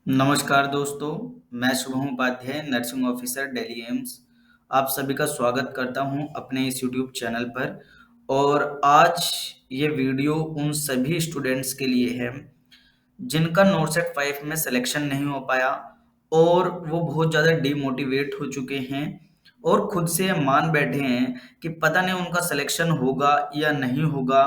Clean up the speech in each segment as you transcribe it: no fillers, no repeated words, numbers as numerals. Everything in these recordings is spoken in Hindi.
नमस्कार दोस्तों, मैं शुभम उपाध्याय, नर्सिंग ऑफिसर दिल्ली एम्स। आप सभी का स्वागत करता हूं अपने इस यूट्यूब चैनल पर। और आज ये वीडियो उन सभी स्टूडेंट्स के लिए है जिनका नोरसेट 5 में सिलेक्शन नहीं हो पाया और वो बहुत ज़्यादा डिमोटिवेट हो चुके हैं और खुद से ये मान बैठे हैं कि पता नहीं उनका सिलेक्शन होगा या नहीं होगा।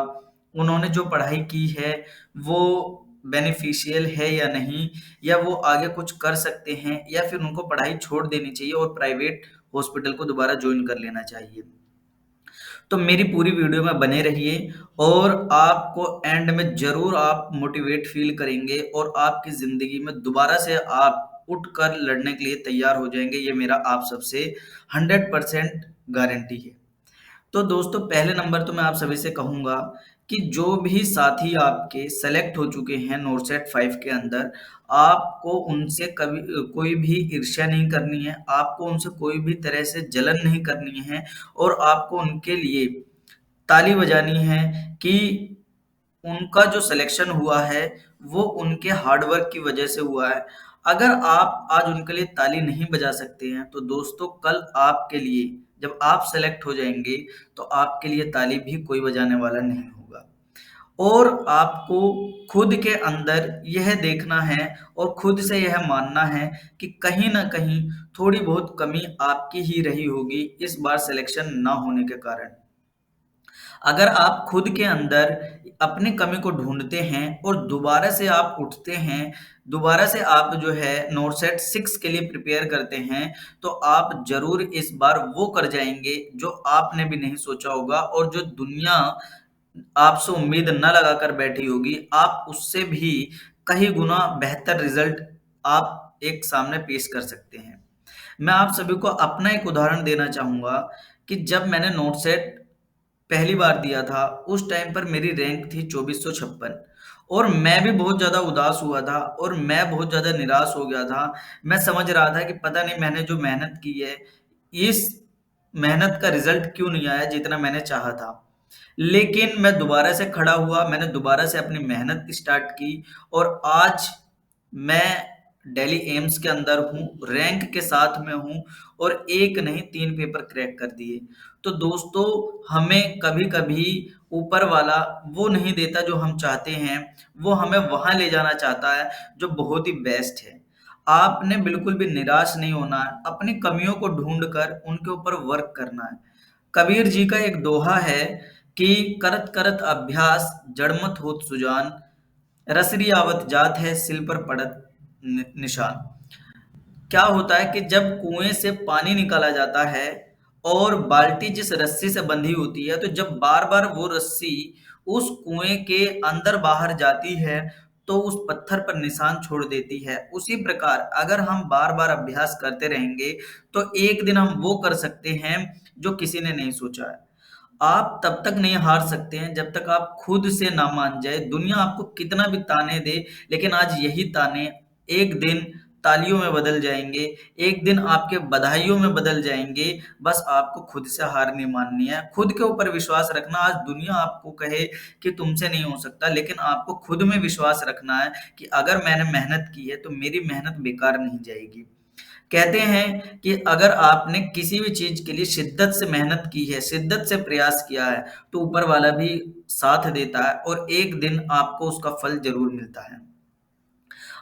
उन्होंने जो पढ़ाई की है वो बेनिफिशियल है या नहीं, या वो आगे कुछ कर सकते हैं या फिर उनको पढ़ाई छोड़ देनी चाहिए और प्राइवेट हॉस्पिटल को दोबारा ज्वाइन कर लेना चाहिए। तो मेरी पूरी वीडियो में बने रहिए और आपको एंड में ज़रूर आप मोटिवेट फ़ील करेंगे और आपकी ज़िंदगी में दोबारा से आप उठकर लड़ने के लिए तैयार हो जाएँगे। ये मेरा आप सबसे 100% गारंटी है। तो दोस्तों, पहले नंबर तो मैं आप सभी से कहूँगा कि जो भी साथी आपके सेलेक्ट हो चुके हैं नोरसेट 5 के अंदर, आपको उनसे कभी कोई भी ईर्ष्या नहीं करनी है, आपको उनसे कोई भी तरह से जलन नहीं करनी है और आपको उनके लिए ताली बजानी है कि उनका जो सिलेक्शन हुआ है, वो उनके हार्ड वर्क की वजह से हुआ है। अगर आप आज उनके लिए ताली नहीं बजा सकते हैं, तो दोस्तों कल आपके लिए जब आप सेलेक्ट हो जाएँगे, तो आपके लिए ताली भी कोई बजाने वाला नहीं होगा। और आपको खुद के अंदर यह देखना है और खुद से यह मानना है कि कहीं न कहीं थोड़ी बहुत कमी आपकी ही रही होगी इस बार सिलेक्शन ना होने के कारण। अगर आप खुद के अंदर अपनी कमी को ढूँढते हैं और दोबारा से आप उठते हैं, दोबारा से आप जो है नोरसेट 6 के लिए प्रिपेयर करते हैं, तो आप ज़रूर इस बार वो कर जाएँगे जो आपने भी नहीं सोचा होगा और जो दुनिया आपसे उम्मीद न लगाकर बैठी होगी, आप उससे भी कहीं गुना बेहतर रिज़ल्ट आप एक सामने पेश कर सकते हैं। मैं आप सभी को अपना एक उदाहरण देना चाहूँगा कि जब मैंने नोटसेट पहली बार दिया था, उस टाइम पर मेरी रैंक थी 2456 और मैं भी बहुत ज़्यादा उदास हुआ था और मैं बहुत ज़्यादा निराश हो गया था। मैं समझ रहा था कि पता नहीं मैंने जो मेहनत की है, इस मेहनत का रिज़ल्ट क्यों नहीं आया जितना मैंने चाहा था। लेकिन मैं दोबारा से खड़ा हुआ, मैंने दोबारा से अपनी मेहनत स्टार्ट की और आज मैं दिल्ली एम्स के अंदर हूँ, रैंक के साथ में हूँ और 1 नहीं 3 पेपर क्रैक कर दिए। तो दोस्तों, हमें कभी-कभी ऊपर वाला वो नहीं देता जो हम चाहते हैं, वो हमें वहाँ ले जाना चाहता है जो बहुत ही बेस्ट है। आपने बिल्कुल भी निराश नहीं होना है, अपनी कमियों को ढूँढ कर उनके ऊपर वर्क करना है। कबीर जी का एक दोहा है कि करत करत अभ्यास जड़मत होत सुजान, रसरी आवत जात है सिल पर पड़त निशान। क्या होता है कि जब कुएं से पानी निकाला जाता है और बाल्टी जिस रस्सी से बंधी होती है, तो जब बार बार वो रस्सी उस कुएं के अंदर बाहर जाती है तो उस पत्थर पर निशान छोड़ देती है। उसी प्रकार अगर हम बार बार अभ्यास करते रहेंगे तो एक दिन हम वो कर सकते हैं जो किसी ने नहीं सोचा है। आप तब तक नहीं हार सकते हैं जब तक आप खुद से ना मान जाए। दुनिया आपको कितना भी ताने दे, लेकिन आज यही ताने एक दिन तालियों में बदल जाएँगे, एक दिन आपके बधाइयों में बदल जाएँगे। बस आपको खुद से हार नहीं माननी है, खुद के ऊपर विश्वास रखना। आज दुनिया आपको कहे कि तुमसे नहीं हो सकता, लेकिन आपको खुद में विश्वास रखना है कि अगर मैंने मेहनत की है, तो मेरी मेहनत बेकार नहीं जाएगी। कहते हैं कि अगर आपने किसी भी चीज़ के लिए शिद्दत से मेहनत की है, शिद्दत से प्रयास किया है, तो ऊपर वाला भी साथ देता है और एक दिन आपको उसका फल ज़रूर मिलता है।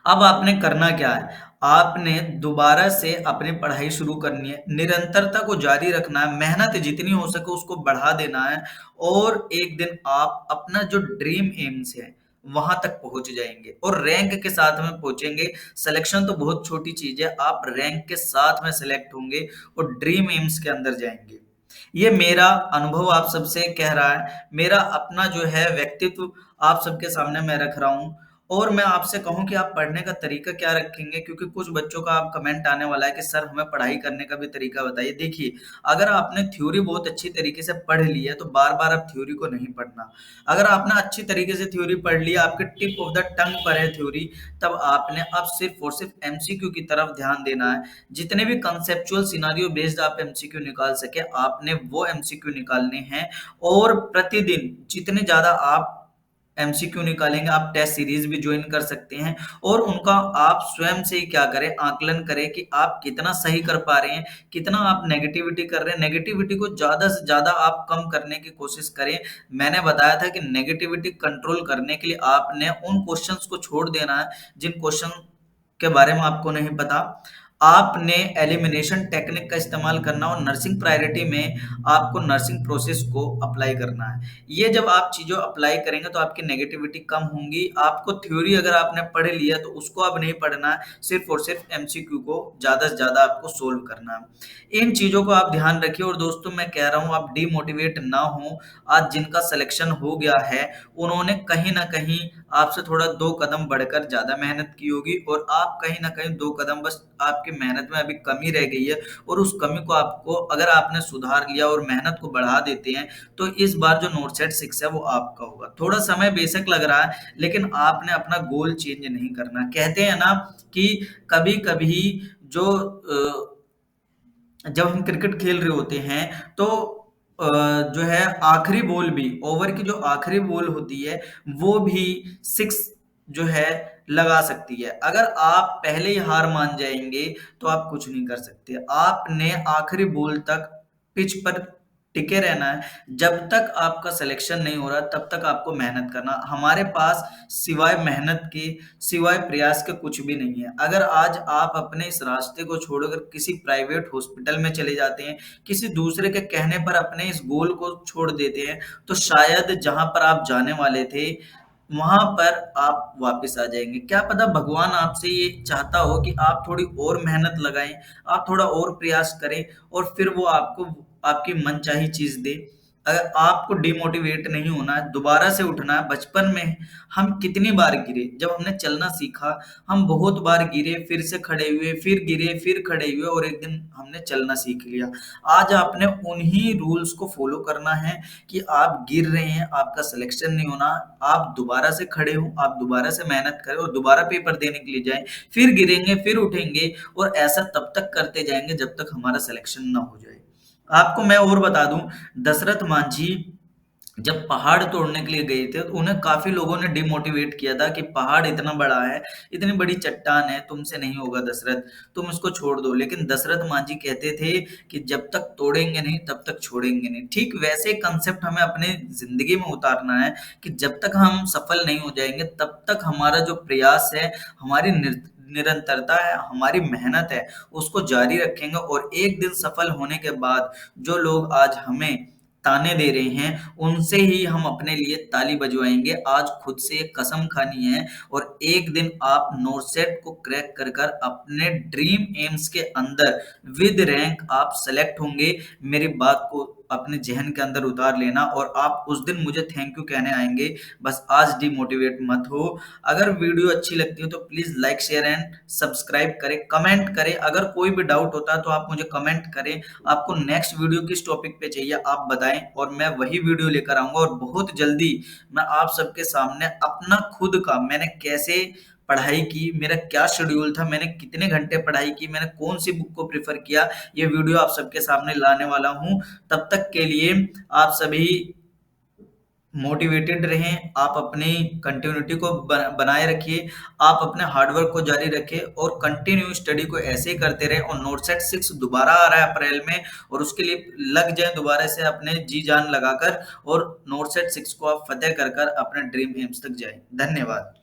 अब आपने करना क्या है? आपने दोबारा से अपनी पढ़ाई शुरू करनी है, निरंतरता को जारी रखना है, मेहनत जितनी हो सके उसको बढ़ा देना है और एक दिन आप अपना जो ड्रीम एम्स है, वहाँ तक पहुँच जाएँगे और रैंक के साथ में पहुँचेंगे। सिलेक्शन तो बहुत छोटी चीज़ है, आप रैंक के साथ में सेलेक्ट होंगे और ड्रीम एम्स के अंदर जाएँगे। ये मेरा अनुभव आप सबसे कह रहा है, मेरा अपना जो है व्यक्तित्व आप सबके सामने मैं रख रहा हूँ और मैं आपसे कहूँ कि आप पढ़ने का तरीका क्या रखेंगे, क्योंकि कुछ बच्चों का आप कमेंट आने वाला है कि सर हमें पढ़ाई करने का भी तरीका बताइए। देखिए, अगर आपने थ्योरी बहुत अच्छी तरीके से पढ़ ली है, तो बार-बार अब थ्योरी को नहीं पढ़ना। अगर आपने अच्छी तरीके से थ्योरी पढ़ लिया, आपके टिप ऑफ द टंग पर है थ्योरी, तब आपने अब सिर्फ़ और सिर्फ़ एमसीक्यू की तरफ ध्यान देना है। जितने भी कॉन्सेप्चुअल सिनेरियो बेस्ड आप एमसीक्यू निकाल सके, आपने वो एमसीक्यू निकालने हैं और प्रतिदिन जितने ज़्यादा आप एमसीक्यू निकालेंगे, आप टेस्ट सीरीज भी ज्वाइन कर सकते हैं और उनका आप स्वयं से ही क्या करें, आकलन करें कि आप कितना सही कर पा रहे हैं, कितना आप नेगेटिविटी कर रहे हैं। नेगेटिविटी को ज्यादा से ज्यादा आप कम करने की कोशिश करें। मैंने बताया था कि नेगेटिविटी कंट्रोल करने के लिए आपने उन क्वेश्चंस को छोड़ देना है जिन क्वेश्चन के बारे में आपको नहीं पता। आपने एलिमिनेशन टेक्निक का इस्तेमाल करना और नर्सिंग प्रायोरिटी में आपको नर्सिंग प्रोसेस को अप्लाई करना है। ये जब आप चीजों अप्लाई करेंगे तो आपकी नेगेटिविटी कम होंगी। आपको थ्योरी अगर आपने पढ़ लिया तो उसको अब नहीं पढ़ना है, सिर्फ और सिर्फ एमसीक्यू को ज्यादा से ज्यादा आपको सोल्व करना है। इन चीजों को आप ध्यान रखिए। और दोस्तों मैं कह रहा हूं आप डीमोटिवेट ना हो। आज जिनका सिलेक्शन हो गया है उन्होंने कहीं ना कहीं आपसे थोड़ा 2 कदम बढ़कर ज्यादा मेहनत की होगी और आप कहीं ना कहीं 2 कदम, बस आपकी मेहनत में अभी कमी रह गई है और उस कमी को आपको अगर आपने सुधार लिया और मेहनत को बढ़ा देते हैं तो इस बार जो नोट सेट 6 है वो आपका होगा। थोड़ा समय बेशक लग रहा है लेकिन आपने अपना गोल चेंज नहीं करना। कहते हैं ना कि कभी कभी जो जब हम क्रिकेट खेल रहे होते हैं तो जो है आखिरी बॉल भी, ओवर की जो आखिरी बॉल होती है वो भी 6 जो है लगा सकती है। अगर आप पहले ही हार मान जाएंगे तो आप कुछ नहीं कर सकते। आपने आखिरी बॉल तक पिच पर टिके रहना है। जब तक आपका सिलेक्शन नहीं हो रहा तब तक आपको मेहनत करना। हमारे पास सिवाय मेहनत के, सिवाय प्रयास के कुछ भी नहीं है। अगर आज आप अपने इस रास्ते को छोड़कर किसी प्राइवेट हॉस्पिटल में चले जाते हैं, किसी दूसरे के कहने पर अपने इस गोल को छोड़ देते हैं, तो शायद जहां पर आप जाने वाले थे वहां पर आप वापस आ जाएंगे। क्या पता भगवान आपसे ये चाहता हो कि आप थोड़ी और मेहनत लगाएं, आप थोड़ा और प्रयास करें और फिर वो आपको आपकी मनचाही चीज दे। अगर आपको डिमोटिवेट नहीं होना है, दोबारा से उठना है। बचपन में हम कितनी बार गिरे, जब हमने चलना सीखा हम बहुत बार गिरे, फिर से खड़े हुए, फिर गिरे, फिर खड़े हुए और एक दिन हमने चलना सीख लिया। आज आपने उन्हीं रूल्स को फॉलो करना है कि आप गिर रहे हैं, आपका सिलेक्शन नहीं होना, आप दोबारा से खड़े हो, आप दोबारा से मेहनत करें और दोबारा पेपर देने के लिए जाएं, फिर गिरेंगे, फिर उठेंगे और ऐसा तब तक करते जाएंगे जब तक हमारा सिलेक्शन ना हो जाए। आपको मैं और बता दूं, दशरथ मांझी जब पहाड़ तोड़ने के लिए गए थे तो उन्हें काफी लोगों ने डिमोटिवेट किया था कि पहाड़ इतना बड़ा है, इतनी बड़ी चट्टान है, तुमसे नहीं होगा दशरथ, तुम इसको छोड़ दो। लेकिन दशरथ मांझी कहते थे कि जब तक तोड़ेंगे नहीं तब तक छोड़ेंगे नहीं। ठीक वैसे कंसेप्ट हमें अपने जिंदगी में उतारना है कि जब तक हम सफल नहीं हो जाएंगे तब तक हमारा जो प्रयास है, हमारी निरंतरता है, हमारी मेहनत है, उसको जारी रखेंगे और एक दिन सफल होने के बाद जो लोग आज हमें ताने दे रहे हैं उनसे ही हम अपने लिए ताली बजवाएंगे। आज खुद से एक कसम खानी है और एक दिन आप नोरसेट को क्रैक कर कर अपने ड्रीम एम्स के अंदर विद रैंक आप सेलेक्ट होंगे। मेरी बात को अपने जहन के अंदर उतार लेना और आप उस दिन मुझे थैंक यू कहने आएंगे। बस आज डिमोटिवेट मत हो। अगर वीडियो अच्छी लगती हो तो please like share and subscribe करें, कमेंट करें। अगर कोई भी डाउट होता है तो आप मुझे कमेंट करें। आपको नेक्स्ट वीडियो किस टॉपिक पे चाहिए आप बताएं और मैं वही वीडियो लेकर आऊंगा। और बहुत जल्दी मैं आप सबके सामने अपना खुद का, मैंने कैसे पढ़ाई की, मेरा क्या शेड्यूल था, मैंने कितने घंटे पढ़ाई की, मैंने कौन सी बुक को प्रेफर किया, ये वीडियो आप सबके सामने लाने वाला हूं। तब तक के लिए आप सभी मोटिवेटेड रहें, आप अपनी कंटिन्यूटी को बनाए रखिए, आप अपने हार्डवर्क को जारी रखें और कंटिन्यू स्टडी को ऐसे ही करते रहे। और नोटसेट 6 दोबारा आ रहा है अप्रैल में और उसके लिए लग जाए दोबारा से अपने जी जान लगाकर और नोटसेट 6 को आप फतेह कर कर अपने ड्रीम एम्स तक जाएं। धन्यवाद।